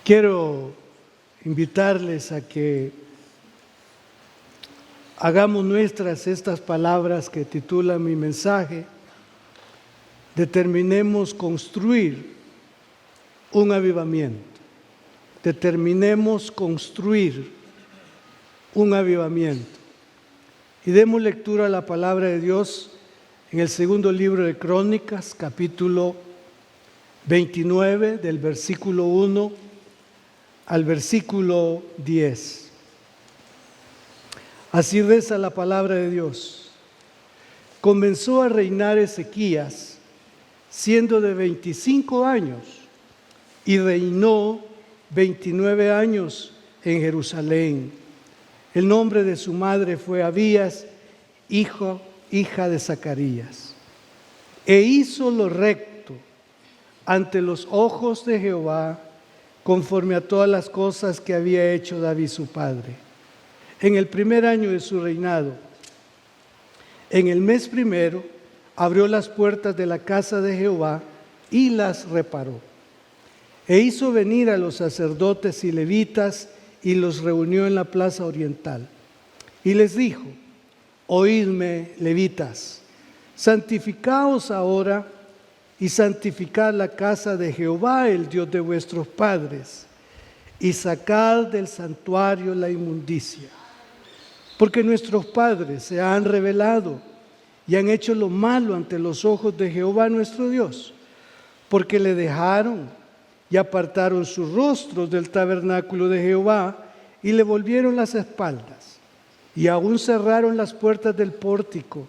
Quiero invitarles a que hagamos nuestras estas palabras que titulan mi mensaje. Determinemos construir un avivamiento. Determinemos construir un avivamiento. Y demos lectura a la palabra de Dios en el segundo libro de Crónicas, capítulo 29, del versículo 1 al versículo 10. Así reza la palabra de Dios. Comenzó a reinar Ezequías, siendo de 25 años, y reinó 29 años en Jerusalén. El nombre de su madre fue Abías, hija de Zacarías. E hizo lo recto ante los ojos de Jehová, conforme a todas las cosas que había hecho David su padre. En el primer año de su reinado, en el mes primero, abrió las puertas de la casa de Jehová y las reparó. E hizo venir a los sacerdotes y levitas y los reunió en la plaza oriental. Y les dijo: oídme, levitas, santificaos ahora y santificad la casa de Jehová, el Dios de vuestros padres, y sacad del santuario la inmundicia. Porque nuestros padres se han rebelado y han hecho lo malo ante los ojos de Jehová nuestro Dios, porque le dejaron y apartaron sus rostros del tabernáculo de Jehová y le volvieron las espaldas, y aún cerraron las puertas del pórtico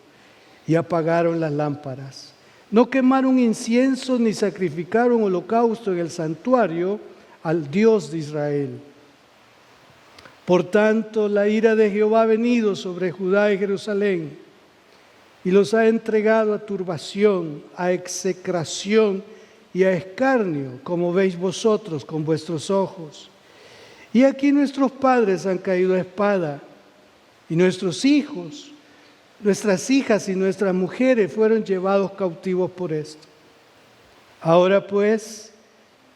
y apagaron las lámparas. No quemaron incienso ni sacrificaron holocausto en el santuario al Dios de Israel. Por tanto, la ira de Jehová ha venido sobre Judá y Jerusalén y los ha entregado a turbación, a execración y a escarnio, como veis vosotros con vuestros ojos. Y aquí nuestros padres han caído a espada, y nuestros hijos, nuestras hijas y nuestras mujeres fueron llevados cautivos por esto. Ahora pues,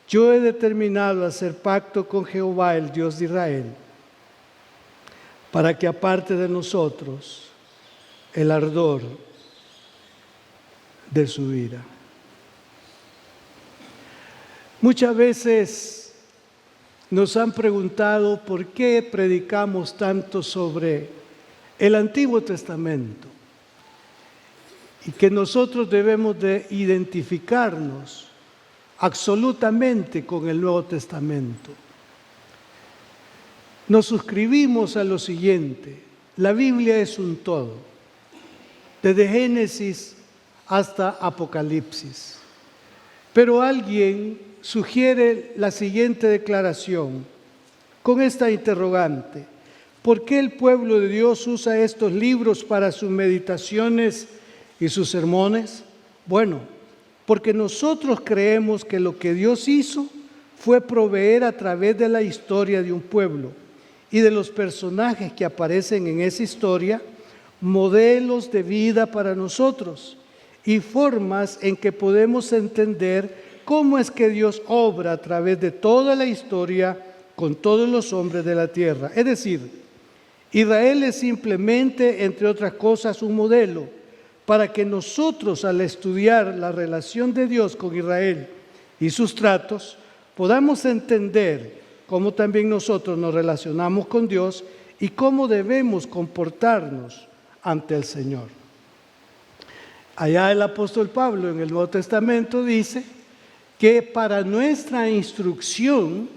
yo he determinado hacer pacto con Jehová, el Dios de Israel, para que aparte de nosotros el ardor de su ira. Muchas veces nos han preguntado por qué predicamos tanto sobre el Antiguo Testamento y que nosotros debemos de identificarnos absolutamente con el Nuevo Testamento. Nos suscribimos a lo siguiente: la Biblia es un todo, desde Génesis hasta Apocalipsis. Pero alguien sugiere la siguiente declaración con esta interrogante: ¿por qué el pueblo de Dios usa estos libros para sus meditaciones y sus sermones? Bueno, porque nosotros creemos que lo que Dios hizo fue proveer a través de la historia de un pueblo y de los personajes que aparecen en esa historia modelos de vida para nosotros y formas en que podemos entender cómo es que Dios obra a través de toda la historia con todos los hombres de la tierra. Es decir, Israel es simplemente, entre otras cosas, un modelo para que nosotros, al estudiar la relación de Dios con Israel y sus tratos, podamos entender cómo también nosotros nos relacionamos con Dios y cómo debemos comportarnos ante el Señor. Allá el apóstol Pablo en el Nuevo Testamento dice que para nuestra instrucción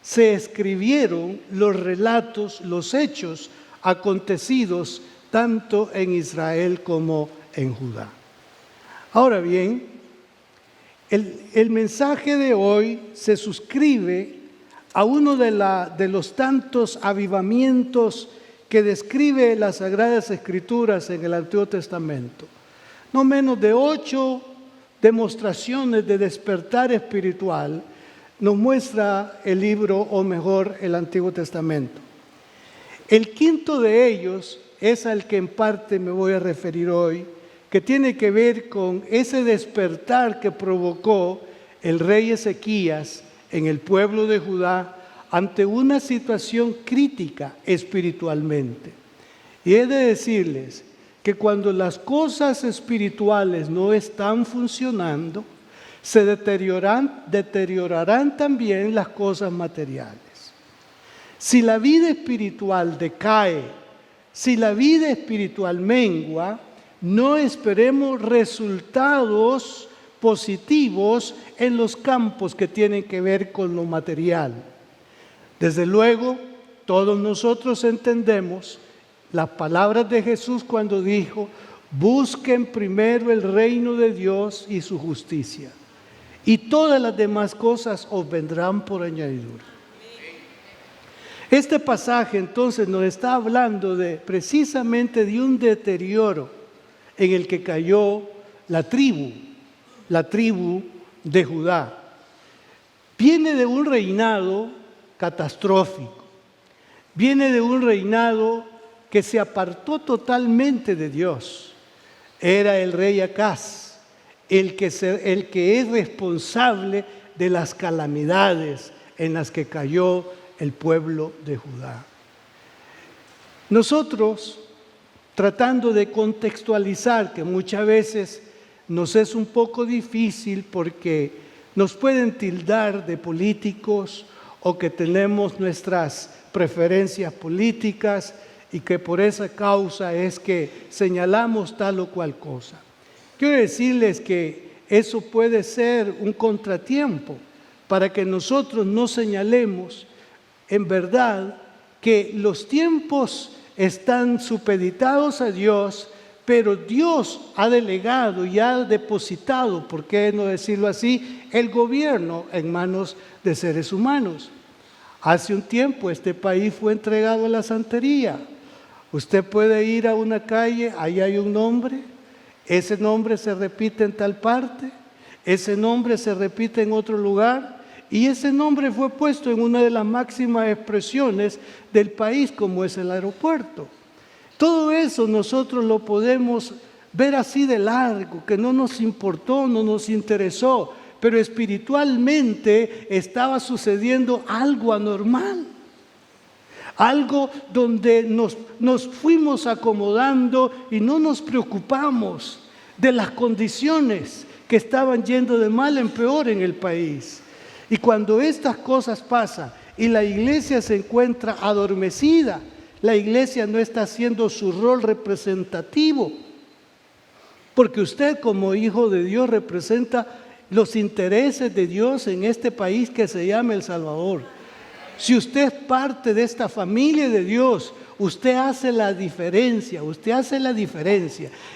se escribieron los relatos, los hechos acontecidos tanto en Israel como en Judá. Ahora bien, el mensaje de hoy se suscribe a uno de los tantos avivamientos que describe las Sagradas Escrituras en el Antiguo Testamento. No menos de 8 demostraciones de despertar espiritual nos muestra el libro, o mejor, el Antiguo Testamento. El quinto de ellos es al que en parte me voy a referir hoy, que tiene que ver con ese despertar que provocó el rey Ezequías en el pueblo de Judá ante una situación crítica espiritualmente. Y he de decirles que cuando las cosas espirituales no están funcionando, se deteriorarán también las cosas materiales. Si la vida espiritual decae, si la vida espiritual mengua, no esperemos resultados positivos en los campos que tienen que ver con lo material. Desde luego, todos nosotros entendemos las palabras de Jesús cuando dijo: busquen primero el reino de Dios y su justicia, y todas las demás cosas os vendrán por añadidura. Este pasaje entonces nos está hablando precisamente de un deterioro en el que cayó la tribu de Judá. Viene de un reinado catastrófico, viene de un reinado que se apartó totalmente de Dios. Era el rey Acaz, el que es responsable de las calamidades en las que cayó el pueblo de Judá. Nosotros, tratando de contextualizar, que muchas veces nos es un poco difícil porque nos pueden tildar de políticos o que tenemos nuestras preferencias políticas y que por esa causa es que señalamos tal o cual cosa. Quiero decirles que eso puede ser un contratiempo para que nosotros no señalemos en verdad que los tiempos están supeditados a Dios, pero Dios ha delegado y ha depositado, ¿por qué no decirlo así?, el gobierno en manos de seres humanos. Hace un tiempo este país fue entregado a la santería. Usted puede ir a una calle, ahí hay un nombre, ese nombre se repite en tal parte, ese nombre se repite en otro lugar, y ese nombre fue puesto en una de las máximas expresiones del país, como es el aeropuerto. Todo eso nosotros lo podemos ver así de largo, que no nos importó, no nos interesó, pero espiritualmente estaba sucediendo algo anormal. Algo donde nos fuimos acomodando y no nos preocupamos de las condiciones que estaban yendo de mal en peor en el país. Y cuando estas cosas pasan y la iglesia se encuentra adormecida, la iglesia no está haciendo su rol representativo, porque usted como hijo de Dios representa los intereses de Dios en este país que se llama El Salvador. Si usted es parte de esta familia de Dios, usted hace la diferencia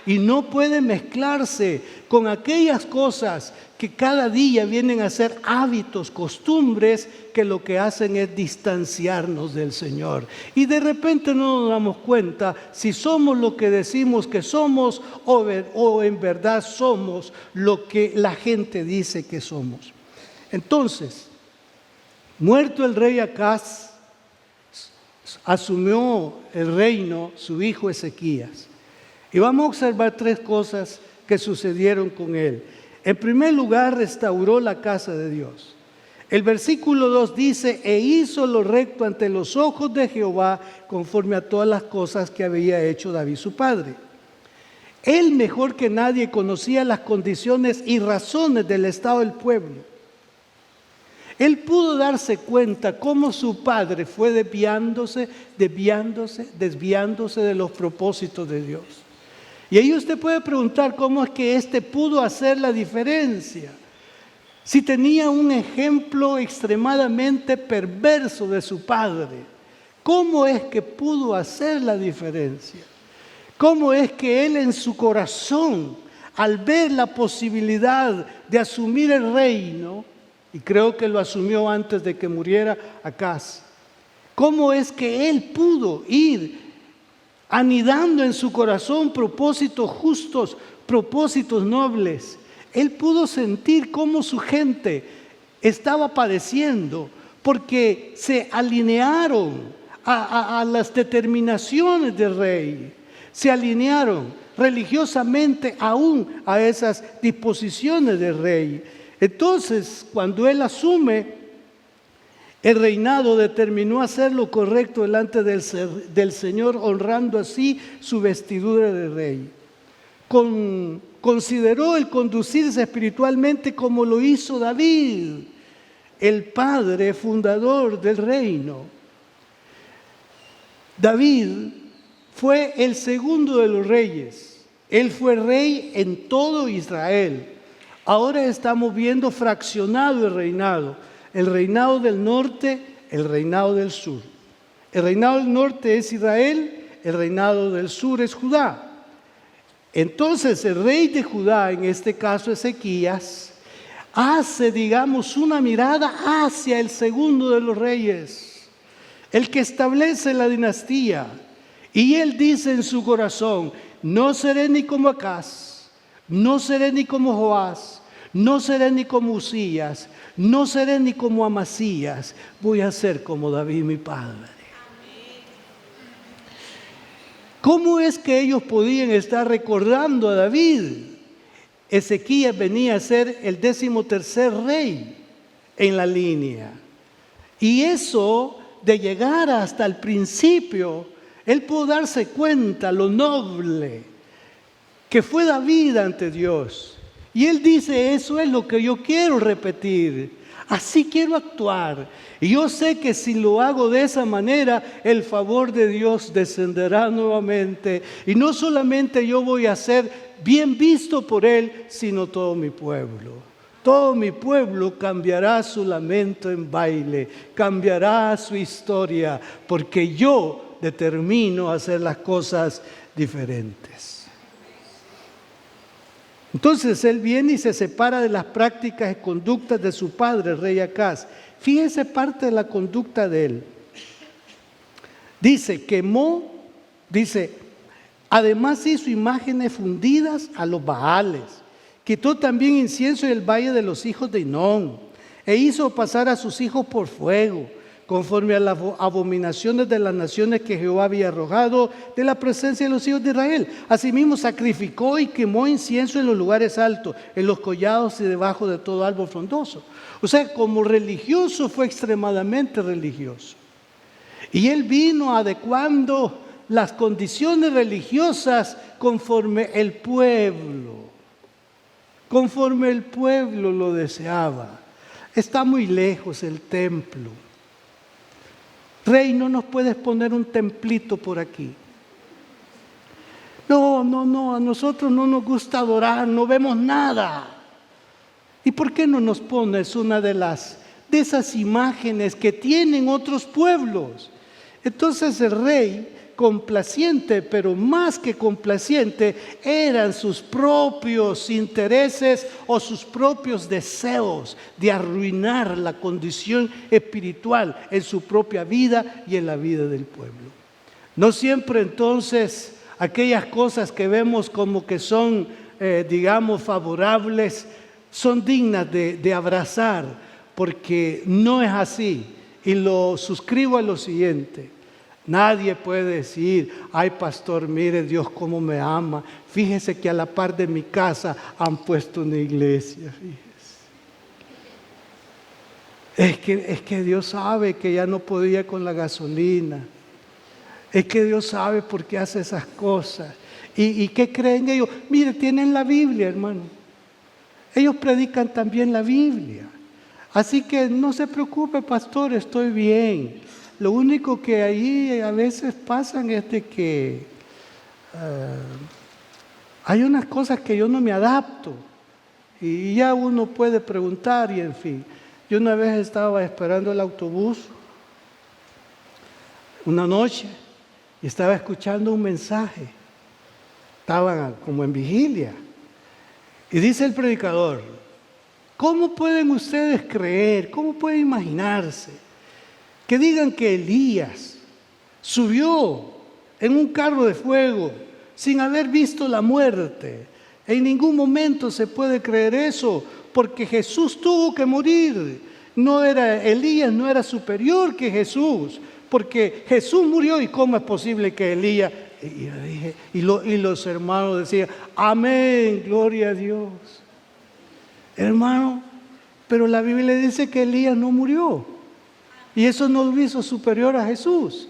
y no puede mezclarse con aquellas cosas que cada día vienen a ser hábitos, costumbres, que lo que hacen es distanciarnos del Señor. Y de repente no nos damos cuenta si somos lo que decimos que somos o en verdad somos lo que la gente dice que somos. Entonces, muerto el rey Acaz, asumió el reino su hijo Ezequías. Y vamos a observar tres cosas que sucedieron con él. En primer lugar, restauró la casa de Dios. El versículo 2 dice: e hizo lo recto ante los ojos de Jehová, conforme a todas las cosas que había hecho David su padre. Él mejor que nadie conocía las condiciones y razones del estado del pueblo. Él pudo darse cuenta cómo su padre fue desviándose de los propósitos de Dios. Y ahí usted puede preguntar cómo es que éste pudo hacer la diferencia. Si tenía un ejemplo extremadamente perverso de su padre, ¿cómo es que pudo hacer la diferencia? ¿Cómo es que él en su corazón, al ver la posibilidad de asumir el reino, y creo que lo asumió antes de que muriera Acaz, cómo es que él pudo ir anidando en su corazón propósitos justos, propósitos nobles? Él pudo sentir cómo su gente estaba padeciendo porque se alinearon a las determinaciones del rey, se alinearon religiosamente aún a esas disposiciones del rey. Entonces, cuando él asume, El reinado determinó hacer lo correcto delante del Señor, honrando así su vestidura de rey. Consideró el conducirse espiritualmente como lo hizo David, el padre fundador del reino. David fue el segundo de los reyes. Él fue rey en todo Israel. Ahora estamos viendo fraccionado el reinado del norte, el reinado del sur. El reinado del norte es Israel, el reinado del sur es Judá. Entonces el rey de Judá, en este caso Ezequías, hace, digamos, una mirada hacia el segundo de los reyes, el que establece la dinastía. Y él dice en su corazón: no seré ni como Acaz, no seré ni como Joás, no seré ni como Usías, no seré ni como Amasías, voy a ser como David mi padre. ¿Cómo es que ellos podían estar recordando a David? Ezequías venía a ser el 13º rey en la línea. Y eso de llegar hasta el principio, él pudo darse cuenta lo noble que fue David ante Dios. Y él dice: eso es lo que yo quiero repetir, así quiero actuar. Y yo sé que si lo hago de esa manera, el favor de Dios descenderá nuevamente. Y no solamente yo voy a ser bien visto por Él, sino todo mi pueblo. Todo mi pueblo cambiará su lamento en baile, cambiará su historia, porque yo determino hacer las cosas diferentes. Entonces él viene y se separa de las prácticas y conductas de su padre, el rey Acaz. Fíjese parte de la conducta de él. Dice, además hizo imágenes fundidas a los Baales. Quitó también incienso en el valle de los hijos de Hinón, e hizo pasar a sus hijos por fuego, conforme a las abominaciones de las naciones que Jehová había arrojado de la presencia de los hijos de Israel. Asimismo sacrificó y quemó incienso en los lugares altos, en los collados y debajo de todo árbol frondoso. O sea, como religioso fue extremadamente religioso. Y él vino adecuando las condiciones religiosas conforme el pueblo lo deseaba. Está muy lejos el templo. Rey, ¿no nos puedes poner un templito por aquí? No, a nosotros no nos gusta adorar, no vemos nada. ¿Y por qué no nos pones una de esas imágenes que tienen otros pueblos? Entonces el rey, complaciente, pero más que complaciente, eran sus propios intereses o sus propios deseos de arruinar la condición espiritual en su propia vida y en la vida del pueblo. No siempre entonces aquellas cosas que vemos como que son, digamos, favorables, son dignas de abrazar, porque no es así. Y lo suscribo a lo siguiente: nadie puede decir: ay pastor, mire Dios cómo me ama, fíjese que a la par de mi casa han puesto una iglesia, fíjese. Es que Dios sabe que ya no podía con la gasolina. Es que Dios sabe por qué hace esas cosas. ¿Y qué creen ellos? Mire, tienen la Biblia, hermano. Ellos predican también la Biblia. Así que no se preocupe, pastor, estoy bien. Lo único que ahí a veces pasan es de que hay unas cosas que yo no me adapto. Y ya uno puede preguntar y en fin. Yo una vez estaba esperando el autobús, una noche, y estaba escuchando un mensaje. Estaban como en vigilia. Y dice el predicador: ¿cómo pueden ustedes creer? ¿Cómo pueden imaginarse que digan que Elías subió en un carro de fuego sin haber visto la muerte? En ningún momento se puede creer eso, porque Jesús tuvo que morir. Elías no era superior que Jesús, porque Jesús murió. ¿Y cómo es posible que Elías? Y los hermanos decían: amén, gloria a Dios. Hermano, pero la Biblia dice que Elías no murió. Y eso no lo hizo superior a Jesús,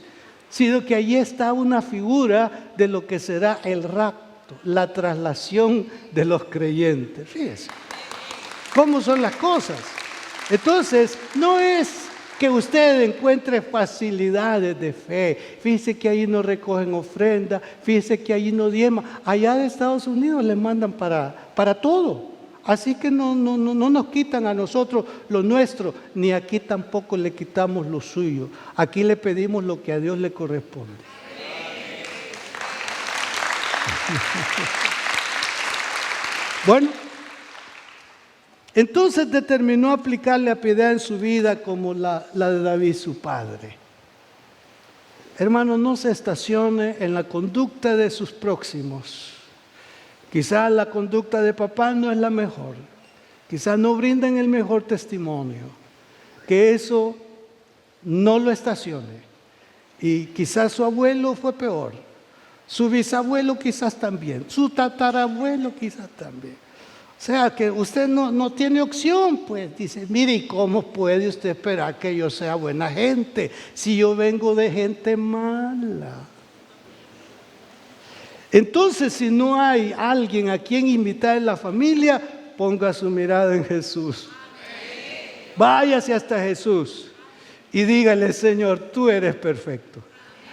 sino que allí está una figura de lo que será el rapto, la traslación de los creyentes. Fíjense cómo son las cosas. Entonces, no es que usted encuentre facilidades de fe. Fíjese que ahí no recogen ofrenda, fíjese que ahí no diezman. Allá de Estados Unidos les mandan para todo. Así que no nos quitan a nosotros lo nuestro, ni aquí tampoco le quitamos lo suyo. Aquí le pedimos lo que a Dios le corresponde. Bueno, entonces determinó aplicar la piedad en su vida como la de David, su padre. Hermano, no se estacione en la conducta de sus próximos. Quizás la conducta de papá no es la mejor. Quizás no brindan el mejor testimonio. Que eso no lo estacione. Y quizás su abuelo fue peor. Su bisabuelo quizás también. Su tatarabuelo quizás también. O sea, que usted no tiene opción, pues. Dice, mire, ¿y cómo puede usted esperar que yo sea buena gente si yo vengo de gente mala? Entonces, si no hay alguien a quien invitar en la familia, ponga su mirada en Jesús. Váyase hasta Jesús y dígale, Señor, tú eres perfecto.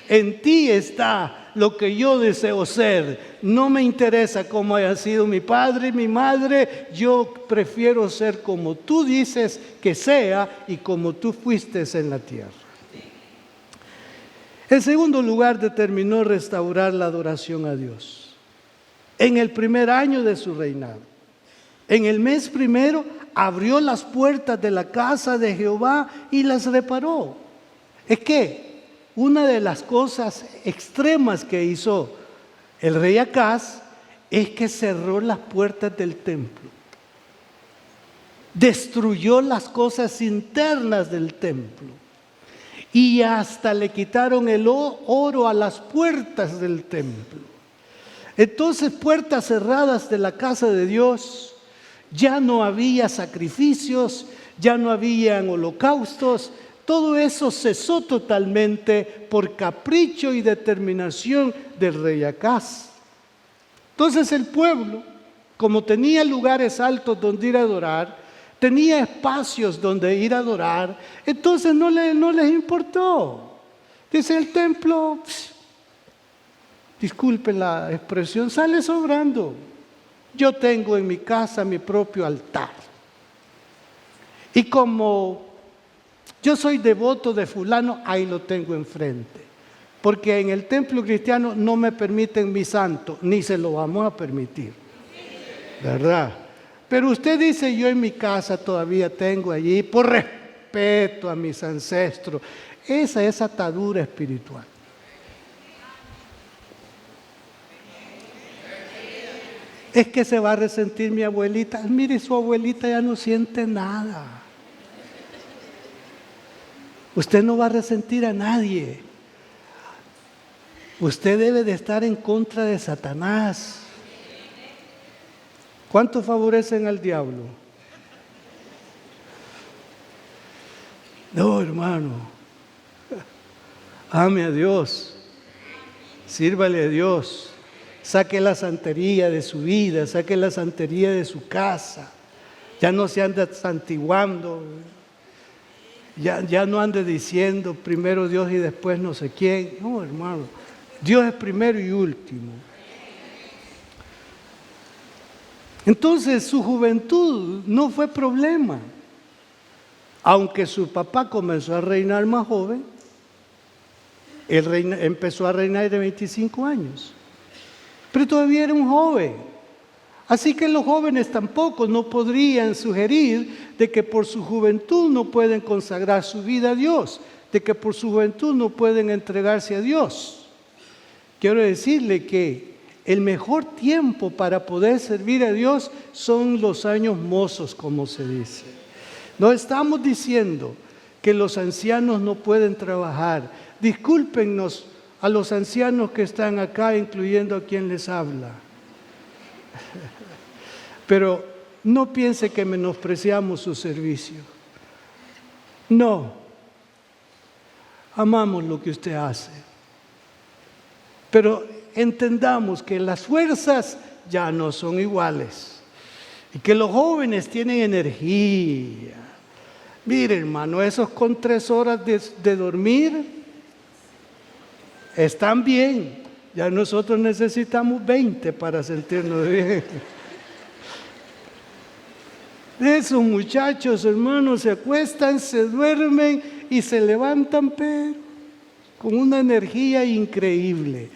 En ti está lo que yo deseo ser. No me interesa cómo haya sido mi padre y mi madre. Yo prefiero ser como tú dices que sea y como tú fuiste en la tierra. En segundo lugar, determinó restaurar la adoración a Dios. En el primer año de su reinado, en el mes primero, abrió las puertas de la casa de Jehová y las reparó. Es que una de las cosas extremas que hizo el rey Acaz es que cerró las puertas del templo. Destruyó las cosas internas del templo. Y hasta le quitaron el oro a las puertas del templo. Entonces, puertas cerradas de la casa de Dios, ya no había sacrificios, ya no habían holocaustos. Todo eso cesó totalmente por capricho y determinación del rey Acaz. Entonces el pueblo, como tenía lugares altos donde ir a adorar, tenía espacios donde ir a adorar, entonces no les importó. Dice el templo, disculpen la expresión, sale sobrando. Yo tengo en mi casa mi propio altar. Y como yo soy devoto de fulano, ahí lo tengo enfrente. Porque en el templo cristiano no me permiten mi santo, ni se lo vamos a permitir. ¿Verdad? Pero usted dice, yo en mi casa todavía tengo allí, por respeto a mis ancestros. Esa es atadura espiritual. Es que se va a resentir mi abuelita. Mire, su abuelita ya no siente nada. Usted no va a resentir a nadie. Usted debe de estar en contra de Satanás. ¿Cuántos favorecen al diablo? No, hermano. Ame a Dios. Sírvale a Dios. Saque la santería de su vida, saque la santería de su casa. Ya no se anda santiguando. Ya no ande diciendo primero Dios y después no sé quién. No, hermano. Dios es primero y último. Entonces su juventud no fue problema. Aunque su papá comenzó a reinar más joven, él empezó a reinar de 25 años. Pero todavía era un joven. Así que los jóvenes tampoco no podrían sugerir de que por su juventud no pueden consagrar su vida a Dios, de que por su juventud no pueden entregarse a Dios. Quiero decirle que el mejor tiempo para poder servir a Dios son los años mozos, como se dice. No estamos diciendo que los ancianos no pueden trabajar. Discúlpennos a los ancianos que están acá, incluyendo a quien les habla. Pero no piense que menospreciamos su servicio. No. amamos lo que usted hace. Pero entendamos que las fuerzas ya no son iguales y que los jóvenes tienen energía. Mire, hermano, esos con 3 horas de dormir están bien. Ya nosotros necesitamos 20 para sentirnos bien. Esos muchachos, hermanos, se acuestan, se duermen y se levantan, pero con una energía increíble.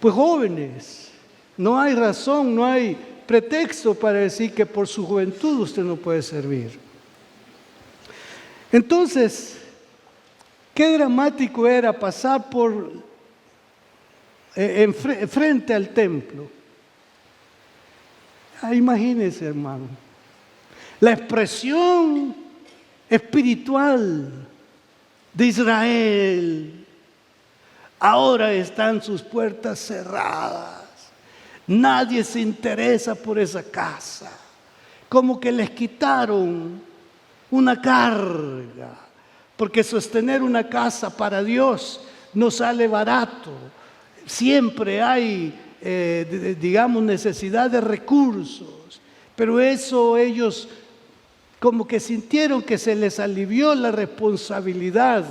Pues jóvenes, no hay razón, no hay pretexto para decir que por su juventud usted no puede servir. Entonces, qué dramático era pasar frente al templo. Imagínense, hermano, la expresión espiritual de Israel. Ahora están sus puertas cerradas. Nadie se interesa por esa casa. Como que les quitaron una carga. Porque sostener una casa para Dios no sale barato. Siempre hay, necesidad de recursos. Pero eso ellos como que sintieron que se les alivió la responsabilidad.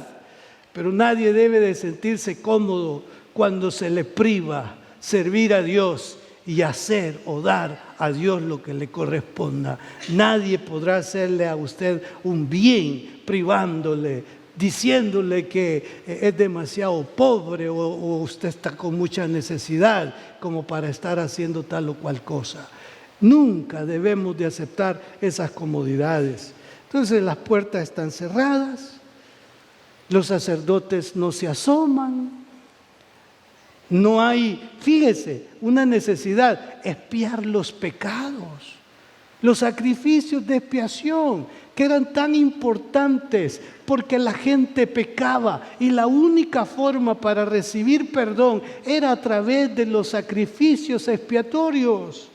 Pero nadie debe de sentirse cómodo cuando se le priva servir a Dios y hacer o dar a Dios lo que le corresponda. Nadie podrá hacerle a usted un bien privándole, diciéndole que es demasiado pobre o usted está con mucha necesidad como para estar haciendo tal o cual cosa. Nunca debemos de aceptar esas comodidades. Entonces las puertas están cerradas. Los sacerdotes no se asoman, no hay, fíjese, una necesidad, expiar los pecados, los sacrificios de expiación, que eran tan importantes porque la gente pecaba y la única forma para recibir perdón era a través de los sacrificios expiatorios.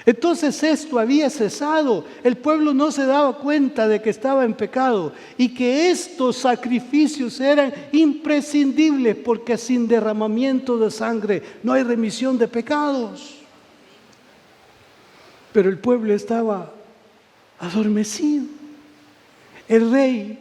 Entonces esto había cesado, el pueblo no se daba cuenta de que estaba en pecado y que estos sacrificios eran imprescindibles porque sin derramamiento de sangre no hay remisión de pecados. Pero el pueblo estaba adormecido. El rey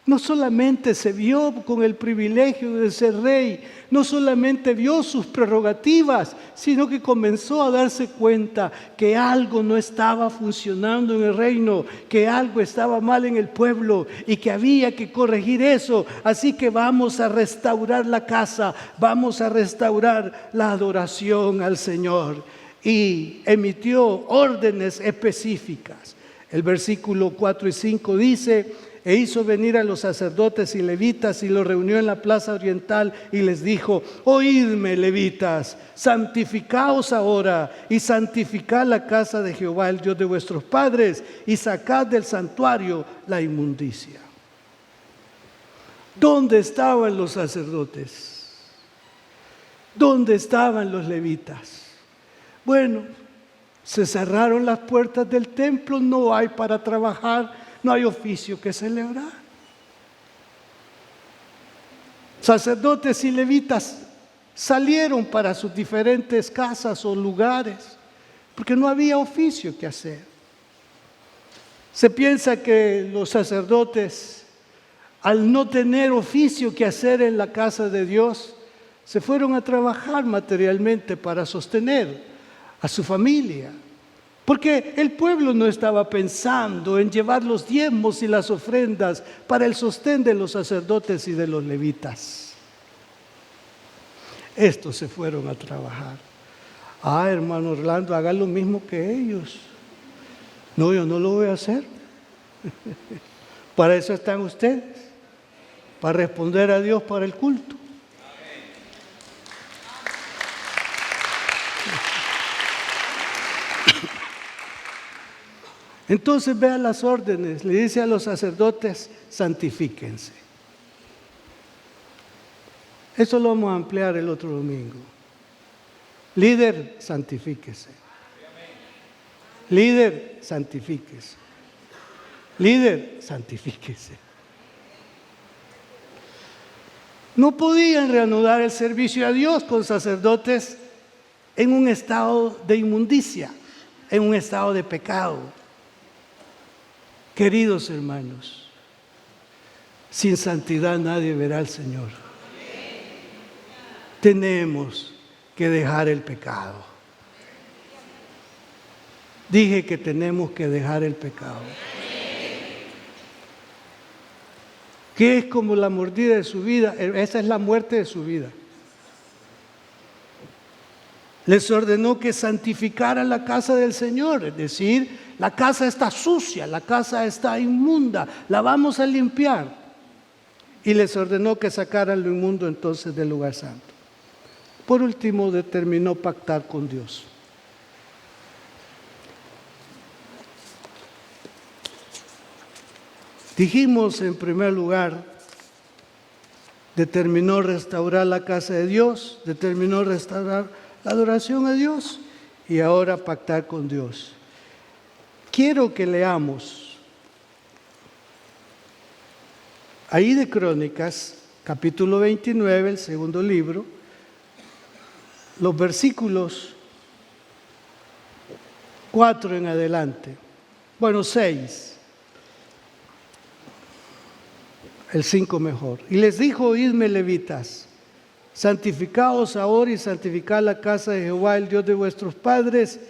no solamente se vio con el privilegio de ser rey, no solamente vio sus prerrogativas, sino que comenzó a darse cuenta que algo no estaba funcionando en el reino, que algo estaba mal en el pueblo y que había que corregir eso. Así que vamos a restaurar la casa, vamos a restaurar la adoración al Señor. Y emitió órdenes específicas. El versículo 4 y 5 dice: e hizo venir a los sacerdotes y levitas y los reunió en la plaza oriental y les dijo: oídme, levitas, santificaos ahora y santificad la casa de Jehová, el Dios de vuestros padres, y sacad del santuario la inmundicia. ¿Dónde estaban los sacerdotes? ¿Dónde estaban los levitas? Bueno, se cerraron las puertas del templo, no hay para trabajar, no hay oficio que celebrar. Sacerdotes y levitas salieron para sus diferentes casas o lugares, porque no había oficio que hacer. Se piensa que los sacerdotes, al no tener oficio que hacer en la casa de Dios, se fueron a trabajar materialmente para sostener a su familia. Porque el pueblo no estaba pensando en llevar los diezmos y las ofrendas para el sostén de los sacerdotes y de los levitas. Estos se fueron a trabajar. Hermano Orlando, haga lo mismo que ellos. No, yo no lo voy a hacer. Para eso están ustedes, para responder a Dios para el culto. Entonces vea las órdenes, le dice a los sacerdotes: santifíquense. Eso lo vamos a ampliar el otro domingo. Líder, santifíquese. Líder, santifíquese. Líder, santifíquese. No podían reanudar el servicio a Dios con sacerdotes en un estado de inmundicia, en un estado de pecado. Queridos hermanos, sin santidad nadie verá al Señor. Tenemos que dejar el pecado. Dije que tenemos que dejar el pecado. Que es como la mordida de su vida, esa es la muerte de su vida. Les ordenó que santificaran la casa del Señor, es decir, la casa está sucia, la casa está inmunda, la vamos a limpiar. Y les ordenó que sacaran lo inmundo entonces del lugar santo. Por último, determinó pactar con Dios. Dijimos en primer lugar, determinó restaurar la casa de Dios, determinó restaurar la adoración a Dios y ahora pactar con Dios. Quiero que leamos ahí de Crónicas, capítulo 29, el segundo libro, los versículos 4 en adelante, bueno, 6. El 5 mejor. Y les dijo: oídme, levitas, santificaos ahora y santificad la casa de Jehová, el Dios de vuestros padres,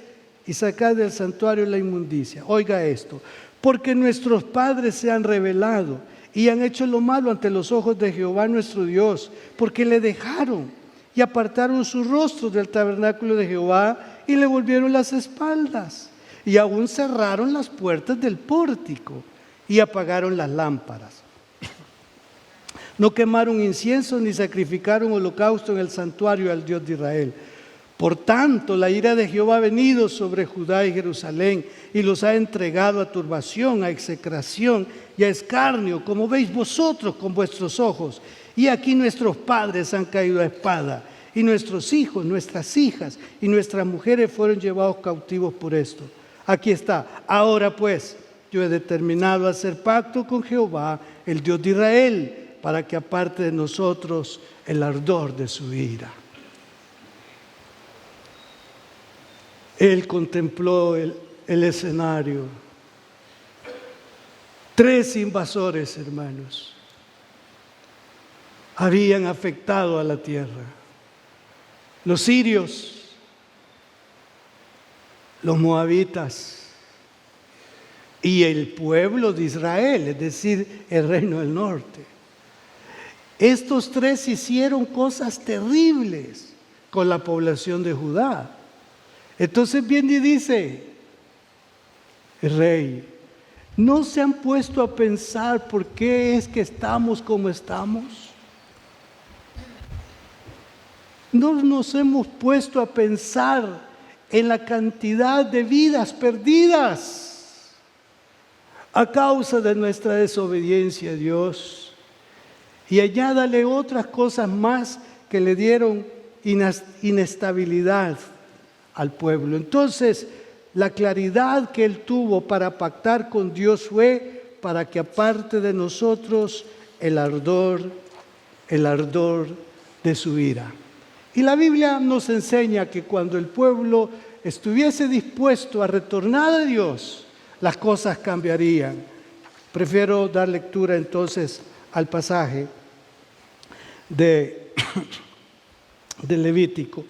y sacad del santuario la inmundicia. Oiga esto: porque nuestros padres se han rebelado y han hecho lo malo ante los ojos de Jehová nuestro Dios, porque le dejaron y apartaron su rostro del tabernáculo de Jehová y le volvieron las espaldas, y aún cerraron las puertas del pórtico y apagaron las lámparas. No quemaron incienso ni sacrificaron holocausto en el santuario al Dios de Israel. Por tanto, la ira de Jehová ha venido sobre Judá y Jerusalén y los ha entregado a turbación, a execración y a escarnio, como veis vosotros con vuestros ojos. Y aquí nuestros padres han caído a espada, y nuestros hijos, nuestras hijas y nuestras mujeres fueron llevados cautivos por esto. Aquí está. Ahora pues, yo he determinado hacer pacto con Jehová, el Dios de Israel, para que aparte de nosotros el ardor de su ira. Él contempló el escenario. 3 invasores, hermanos, habían afectado a la tierra. Los sirios, los moabitas y el pueblo de Israel, es decir, el reino del norte. Estos 3 hicieron cosas terribles con la población de Judá. Entonces viene y dice: rey, ¿no se han puesto a pensar por qué es que estamos como estamos? ¿No nos hemos puesto a pensar en la cantidad de vidas perdidas a causa de nuestra desobediencia a Dios? Y añádale otras cosas más que le dieron inestabilidad al pueblo. Entonces, la claridad que él tuvo para pactar con Dios fue para que aparte de nosotros el ardor de su ira. Y la Biblia nos enseña que cuando el pueblo estuviese dispuesto a retornar a Dios, las cosas cambiarían. Prefiero dar lectura entonces al pasaje de Levítico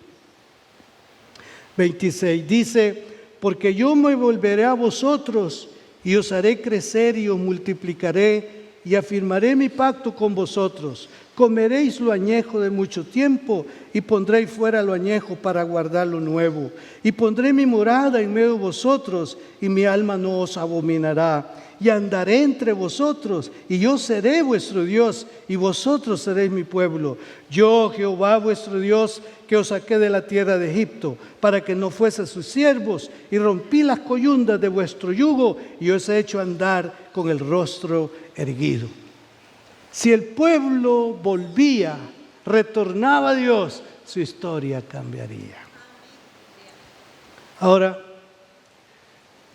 26. Dice: porque yo me volveré a vosotros y os haré crecer y os multiplicaré y afirmaré mi pacto con vosotros. Comeréis lo añejo de mucho tiempo y pondréis fuera lo añejo para guardar lo nuevo. Y pondré mi morada en medio de vosotros y mi alma no os abominará. Y andaré entre vosotros, y yo seré vuestro Dios, y vosotros seréis mi pueblo. Yo, Jehová vuestro Dios, que os saqué de la tierra de Egipto, para que no fueseis sus siervos, y rompí las coyundas de vuestro yugo, y os he hecho andar con el rostro erguido. Si el pueblo volvía, retornaba a Dios, su historia cambiaría. Ahora,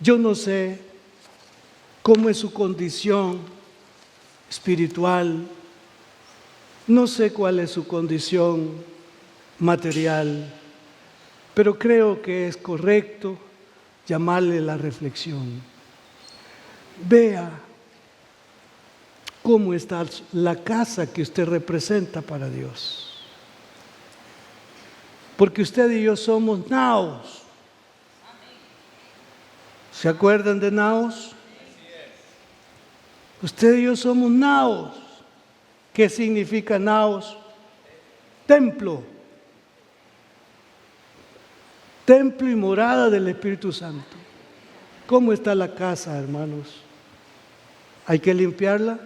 yo no sé cómo es su condición espiritual, No sé cuál es su condición material, pero creo que es correcto llamarle la reflexión. Vea cómo está la casa que usted representa para Dios. Porque usted y yo somos naos. ¿Se acuerdan de naos? Usted y yo somos naos. ¿Qué significa naos? Templo. Templo y morada del Espíritu Santo. ¿Cómo está la casa, hermanos? ¿Hay que limpiarla?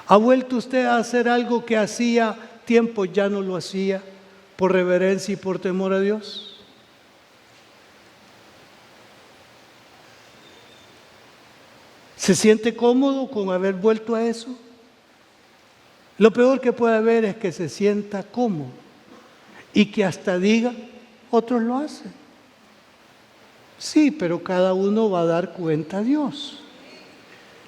¿Ha vuelto usted a hacer algo que hacía tiempo ya no lo hacía por reverencia y por temor a Dios? ¿Se siente cómodo con haber vuelto a eso? Lo peor que puede haber es que se sienta cómodo y que hasta diga, otros lo hacen. Sí, pero cada uno va a dar cuenta a Dios.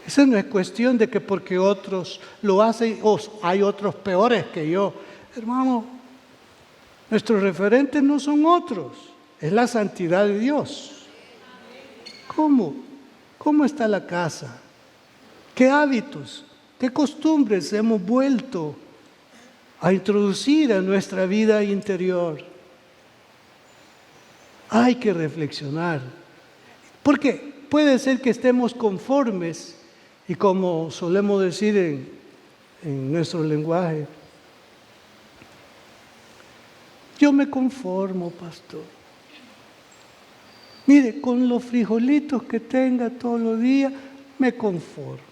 Esa no es cuestión de que porque otros lo hacen o hay otros peores que yo. Hermano, nuestros referentes no son otros, es la santidad de Dios. ¿Cómo? ¿Cómo está la casa? ¿Qué hábitos, qué costumbres hemos vuelto a introducir a nuestra vida interior? Hay que reflexionar. Porque puede ser que estemos conformes y como solemos decir en nuestro lenguaje, yo me conformo, pastor. Mire, con los frijolitos que tenga todos los días, me conformo.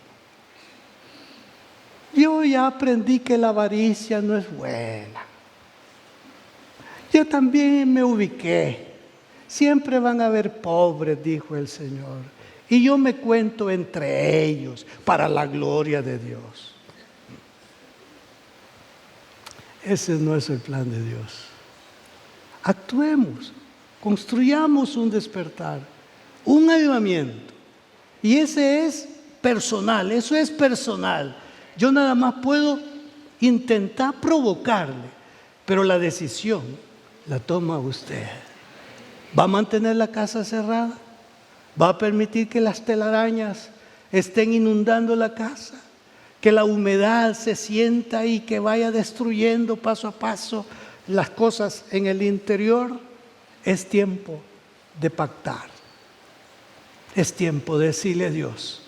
Yo ya aprendí que la avaricia no es buena. Yo también me ubiqué. Siempre van a haber pobres, dijo el Señor. Y yo me cuento entre ellos para la gloria de Dios. Ese no es el plan de Dios. Actuemos. Construyamos un despertar, un avivamiento. Y ese es personal, eso es personal. Yo nada más puedo intentar provocarle, pero la decisión la toma usted. ¿Va a mantener la casa cerrada? ¿Va a permitir que las telarañas estén inundando la casa? ¿Que la humedad se sienta y que vaya destruyendo paso a paso las cosas en el interior? Es tiempo de pactar. Es tiempo de decirle a Dios,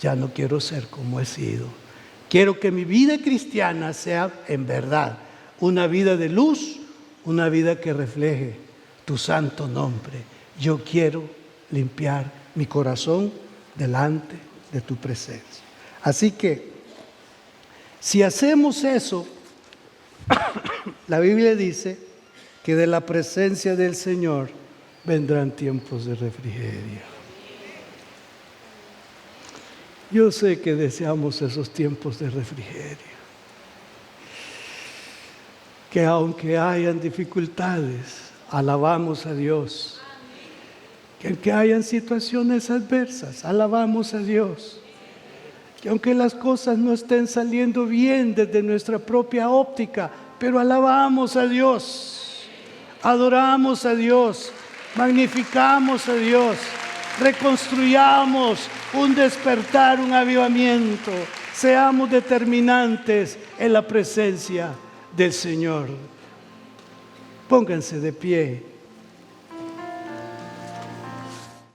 ya no quiero ser como he sido. Quiero que mi vida cristiana sea en verdad una vida de luz, una vida que refleje tu santo nombre. Yo quiero limpiar mi corazón delante de tu presencia. Así que, si hacemos eso, la Biblia dice que de la presencia del Señor vendrán tiempos de refrigerio. Yo sé que deseamos esos tiempos de refrigerio. Que aunque hayan dificultades, alabamos a Dios. Que aunque hayan situaciones adversas, alabamos a Dios. Que aunque las cosas no estén saliendo bien desde nuestra propia óptica, pero alabamos a Dios. Adoramos a Dios, magnificamos a Dios, reconstruyamos un despertar, un avivamiento, seamos determinantes en la presencia del Señor. Pónganse de pie.